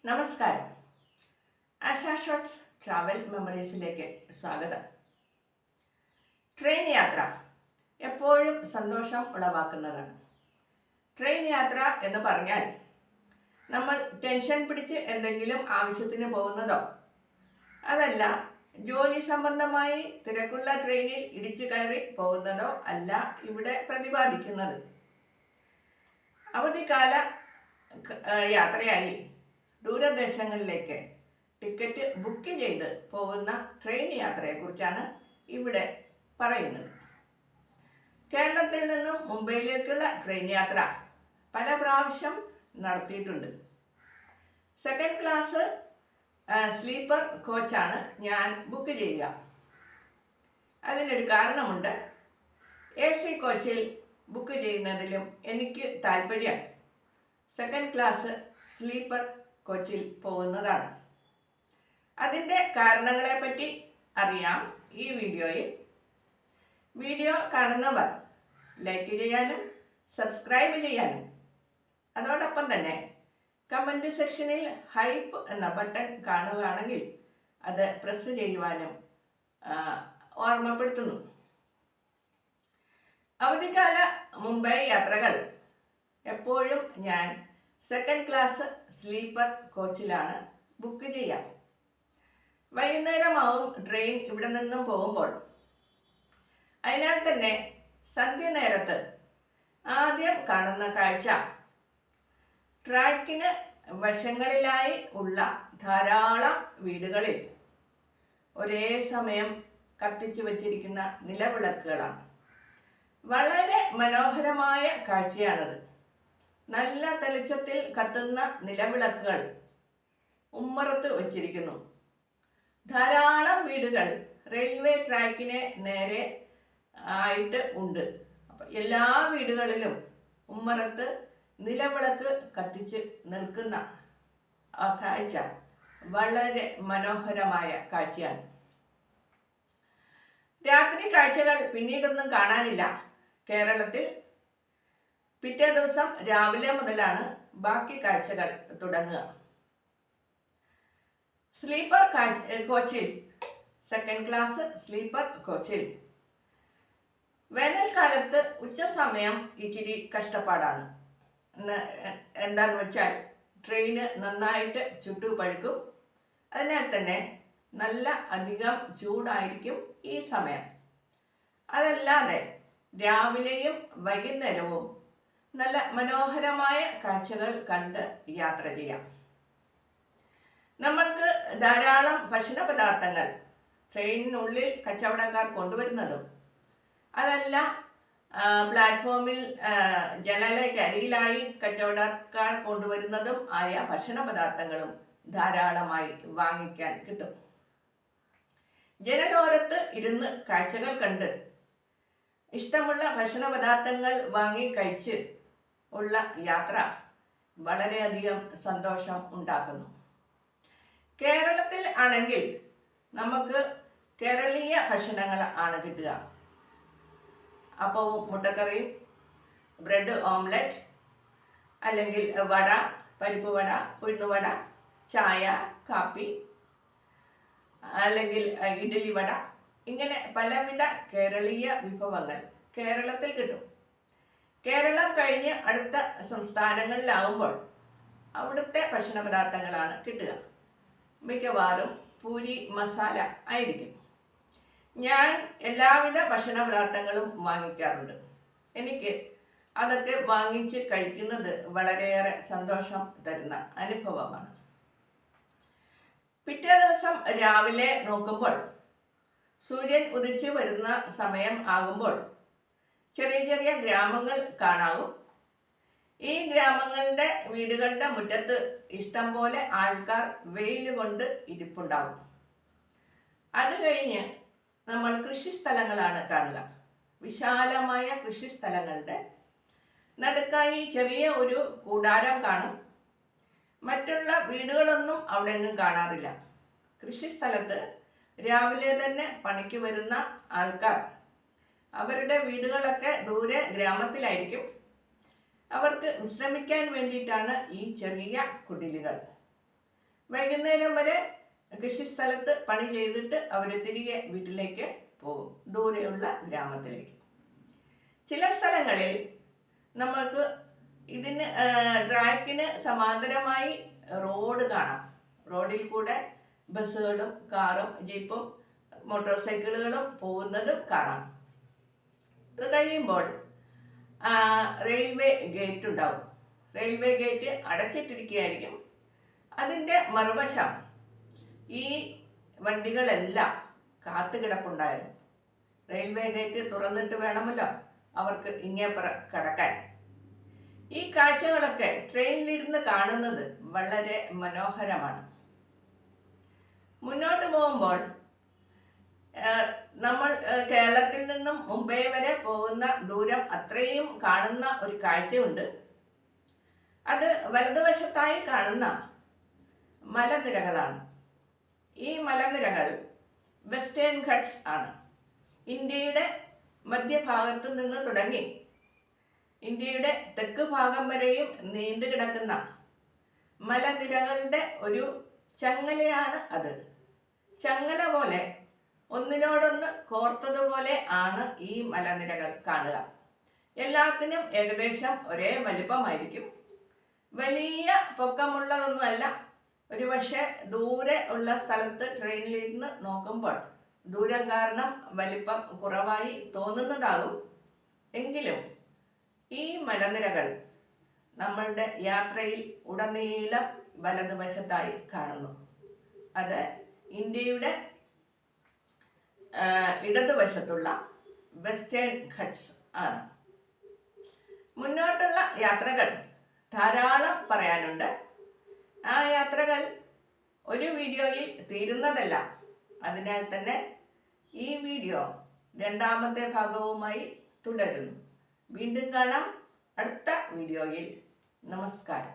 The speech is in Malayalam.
നമസ്കാരം. ആശാ ഷോട്ട്സ് ട്രാവൽ മെമ്മറീസിലേക്ക് സ്വാഗതം. ട്രെയിൻ യാത്ര എപ്പോഴും സന്തോഷം ഉളവാക്കുന്നതാണ്. ട്രെയിൻ യാത്ര എന്ന് പറഞ്ഞാൽ നമ്മൾ ടെൻഷൻ പിടിച്ച് എന്തെങ്കിലും ആവശ്യത്തിന് പോകുന്നതോ അതല്ല ജോലി സംബന്ധമായി തിരക്കുള്ള ട്രെയിനിൽ ഇടിച്ചു കയറി പോകുന്നതോ അല്ല ഇവിടെ പ്രതിപാദിക്കുന്നത്. അവധിക്കാല യാത്രയായി ദൂരദേശങ്ങളിലേക്ക് ടിക്കറ്റ് ബുക്ക് ചെയ്ത് പോകുന്ന ട്രെയിൻ യാത്രയെക്കുറിച്ചാണ് ഇവിടെ പറയുന്നത്. കേരളത്തിൽ നിന്നും മുംബൈയിലേക്കുള്ള ട്രെയിൻ യാത്ര പല പ്രാവശ്യം നടത്തിയിട്ടുണ്ട്. സെക്കൻഡ് ക്ലാസ് സ്ലീപ്പർ കോച്ചാണ് ഞാൻ ബുക്ക് ചെയ്യുക. അതിനൊരു കാരണമുണ്ട്. AC കോച്ചിൽ ബുക്ക് ചെയ്യുന്നതിലും എനിക്ക് താല്പര്യം സെക്കൻഡ് ക്ലാസ് സ്ലീപ്പർ കോച്ചിൽ പോകുന്നതാണ്. അതിൻ്റെ കാരണങ്ങളെപ്പറ്റി അറിയാം ഈ വീഡിയോയിൽ. വീഡിയോ കാണുന്നവർ ലൈക്ക് ചെയ്യാനും സബ്സ്ക്രൈബ് ചെയ്യാനും അതോടൊപ്പം തന്നെ കമൻറ്റ് സെക്ഷനിൽ ഹൈപ്പ് എന്ന ബട്ടൺ കാണുകയാണെങ്കിൽ അത് പ്രസ് ചെയ്യുവാനും ഓർമ്മപ്പെടുത്തുന്നു. അവധിക്കാല മുംബൈ യാത്രകൾ എപ്പോഴും ഞാൻ സെക്കൻഡ് ക്ലാസ് സ്ലീപ്പർ കോച്ചിലാണ് ബുക്ക് ചെയ്യാം. വൈകുന്നേരമാവും ട്രെയിൻ ഇവിടെ നിന്നും പോകുമ്പോൾ. അതിനാൽ തന്നെ സന്ധ്യ നേരത്ത് ആദ്യം കാണുന്ന കാഴ്ച ട്രാക്കിന് വശങ്ങളിലായി ഉള്ള ധാരാളം വീടുകളിൽ ഒരേ സമയം കത്തിച്ചു വച്ചിരിക്കുന്ന നിലവിളക്കുകളാണ്. വളരെ മനോഹരമായ കാഴ്ചയാണത്. നല്ല തെളിച്ചത്തിൽ കത്തുന്ന നിലവിളക്കുകൾ ഉമ്മറത്ത് വച്ചിരിക്കുന്നു. ധാരാളം വീടുകൾ റെയിൽവേ ട്രാക്കിന് നേരെ ആയിട്ട് ഉണ്ട്. അപ്പം എല്ലാ വീടുകളിലും ഉമ്മറത്ത് നിലവിളക്ക് കത്തിച്ച് നിൽക്കുന്ന ആ കാഴ്ച വളരെ മനോഹരമായ കാഴ്ചയാണ്. രാത്രി കാഴ്ചകൾ പിന്നീടൊന്നും കാണാനില്ല. കേരളത്തിൽ പിറ്റേ ദിവസം രാവിലെ മുതലാണ് ബാക്കി കാഴ്ചകൾ തുടങ്ങുക. സ്ലീപ്പർ കോച്ചിൽ സെക്കൻഡ് ക്ലാസ് സ്ലീപ്പർ കോച്ചിൽ വേനൽക്കാലത്ത് ഉച്ച സമയം ഇച്ചിരി കഷ്ടപ്പാടാണ്. എന്താന്ന് വെച്ചാൽ ട്രെയിന് നന്നായിട്ട് ചുട്ടുപഴുക്കും. അതിനാൽ തന്നെ നല്ല അധികം ചൂടായിരിക്കും ഈ സമയം. അതല്ലാതെ രാവിലെയും വൈകുന്നേരവും നല്ല മനോഹരമായ കാഴ്ചകൾ കണ്ട് യാത്ര ചെയ്യാം. നമ്മൾക്ക് ധാരാളം ഭക്ഷണ പദാർത്ഥങ്ങൾ ട്രെയിനിനുള്ളിൽ കച്ചവടക്കാർ കൊണ്ടുവരുന്നതും അതല്ല പ്ലാറ്റ്ഫോമിൽ ജനലക്കരികിലായി കച്ചവടക്കാർ കൊണ്ടുവരുന്നതും ആയ ഭക്ഷണ പദാർത്ഥങ്ങളും ധാരാളമായി വാങ്ങിക്കാൻ കിട്ടും. ജനലോരത്ത് ഇരുന്ന് കാഴ്ചകൾ കണ്ട് ഇഷ്ടമുള്ള ഭക്ഷണ പദാർത്ഥങ്ങൾ വാങ്ങി കഴിച്ച് ഉള്ള യാത്ര വളരെയധികം സന്തോഷം ഉണ്ടാക്കുന്നു. കേരളത്തിൽ ആണെങ്കിൽ നമുക്ക് കേരളീയ ഭക്ഷണങ്ങൾ ആണ് കിട്ടുക. അപ്പവും മുട്ടക്കറിയും, ബ്രെഡ് ഓംലെറ്റ്, അല്ലെങ്കിൽ വട, പരിപ്പ് വട, ഉഴുന്നുവട, ചായ, കാപ്പി, അല്ലെങ്കിൽ ഇഡ്ഡലി വട, ഇങ്ങനെ പലവിധ കേരളീയ വിഭവങ്ങൾ കേരളത്തിൽ കിട്ടും. കേരളം കഴിഞ്ഞ് അടുത്ത സംസ്ഥാനങ്ങളിലാവുമ്പോൾ അവിടുത്തെ ഭക്ഷണ പദാർത്ഥങ്ങളാണ് കിട്ടുക. മിക്കവാറും പൂരി മസാല ആയിരിക്കും. ഞാൻ എല്ലാവിധ ഭക്ഷണ പദാർത്ഥങ്ങളും വാങ്ങിക്കാറുണ്ട്. എനിക്ക് അതൊക്കെ വാങ്ങിച്ച് കഴിക്കുന്നത് വളരെയേറെ സന്തോഷം തരുന്ന അനുഭവമാണ്. പിറ്റേ ദിവസം രാവിലെ നോക്കുമ്പോൾ സൂര്യൻ ഉദിച്ചു വരുന്ന സമയം ആകുമ്പോൾ ചെറിയ ചെറിയ ഗ്രാമങ്ങൾ കാണാവും. ഈ ഗ്രാമങ്ങളുടെ വീടുകളുടെ മുറ്റത്ത് ഇഷ്ടം പോലെ ആൾക്കാർ വെയിൽ കൊണ്ട് ഇരിപ്പുണ്ടാവും. അത് കഴിഞ്ഞ് നമ്മൾ കൃഷിസ്ഥലങ്ങളാണ് കാണുക. വിശാലമായ കൃഷിസ്ഥലങ്ങളുടെ നടുക്കായി ചെറിയ ഒരു കൂടാരം കാണും. മറ്റുള്ള വീടുകളൊന്നും അവിടെ ഒന്നും കാണാറില്ല. കൃഷിസ്ഥലത്ത് രാവിലെ തന്നെ പണിക്ക് വരുന്ന ആൾക്കാർ അവരുടെ വീടുകളൊക്കെ ദൂരെ ഗ്രാമത്തിലായിരിക്കും. അവർക്ക് വിശ്രമിക്കാൻ വേണ്ടിയിട്ടാണ് ഈ ചെറിയ കുടിലുകൾ. വൈകുന്നേരം വരെ കൃഷിസ്ഥലത്ത് പണി ചെയ്തിട്ട് അവർ തിരികെ വീട്ടിലേക്ക് പോകും, ദൂരെയുള്ള ഗ്രാമത്തിലേക്ക്. ചില സ്ഥലങ്ങളിൽ നമ്മൾക്ക് ഇതിന് ട്രാക്കിന് സമാന്തരമായി റോഡ് കാണാം. റോഡിൽ കൂടെ ബസ്സുകളും കാറും ജീപ്പും മോട്ടോർ സൈക്കിളുകളും പോകുന്നതും കാണാം. ഇത് കഴിയുമ്പോൾ റെയിൽവേ ഗേറ്റ് ഉണ്ടാവും. റെയിൽവേ ഗേറ്റ് അടച്ചിട്ടിരിക്കുകയായിരിക്കും. അതിൻ്റെ മറുവശം ഈ വണ്ടികളെല്ലാം കാത്തുകിടപ്പുണ്ടായിരുന്നു. റെയിൽവേ ഗേറ്റ് തുറന്നിട്ട് വേണമല്ലോ അവർക്ക് ഇങ്ങേപ്പുറം കടക്കാൻ. ഈ കാഴ്ചകളൊക്കെ ട്രെയിനിലിരുന്ന് കാണുന്നത് വളരെ മനോഹരമാണ്. മുന്നോട്ട് പോകുമ്പോൾ നമ്മൾ കേരളത്തിൽ നിന്നും മുംബൈ വരെ പോകുന്ന ദൂരം അത്രയും കാണുന്ന ഒരു കാഴ്ചയുണ്ട്. അത് വലതുവശത്തായി കാണുന്ന മലനിരകളാണ്. ഈ മലനിരകൾ വെസ്റ്റേൺ ഘട്ട്സ് ആണ്. ഇന്ത്യയുടെ മധ്യഭാഗത്തു നിന്ന് തുടങ്ങി ഇന്ത്യയുടെ തെക്ക് ഭാഗം വരെയും നീണ്ടു കിടക്കുന്ന മലനിരകളുടെ ഒരു ചങ്ങലയാണ് അത്. ചങ്ങല പോലെ ഒന്നിനോടൊന്ന് കോർത്തതുപോലെ ആണ് ഈ മലനിരകൾ കാണുക. എല്ലാത്തിനും ഏകദേശം ഒരേ വലിപ്പമായിരിക്കും. വലിയ പൊക്കമുള്ളതൊന്നുമല്ല. ഒരുപക്ഷെ ദൂരെ ഉള്ള സ്ഥലത്ത് ട്രെയിനിലിരുന്ന് നോക്കുമ്പോൾ ദൂരം കാരണം വലിപ്പം കുറവായി തോന്നുന്നതാകും. എങ്കിലും ഈ മലനിരകൾ നമ്മളുടെ യാത്രയിൽ ഉടനീളം വലതുവശത്തായി കാണുന്നു. അത് ഇന്ത്യയുടെ ഇടതുവശത്തുള്ള വെസ്റ്റേൺ ഘട്ട്സ് ആണ്. മുന്നോട്ടുള്ള യാത്രകൾ ധാരാളം പറയാനുണ്ട്. ആ യാത്രകൾ ഒരു വീഡിയോയിൽ തീരുന്നതല്ല. അതിനാൽ തന്നെ ഈ വീഡിയോ രണ്ടാമത്തെ ഭാഗവുമായി തുടരുന്നു. വീണ്ടും കാണാം അടുത്ത വീഡിയോയിൽ. നമസ്കാരം.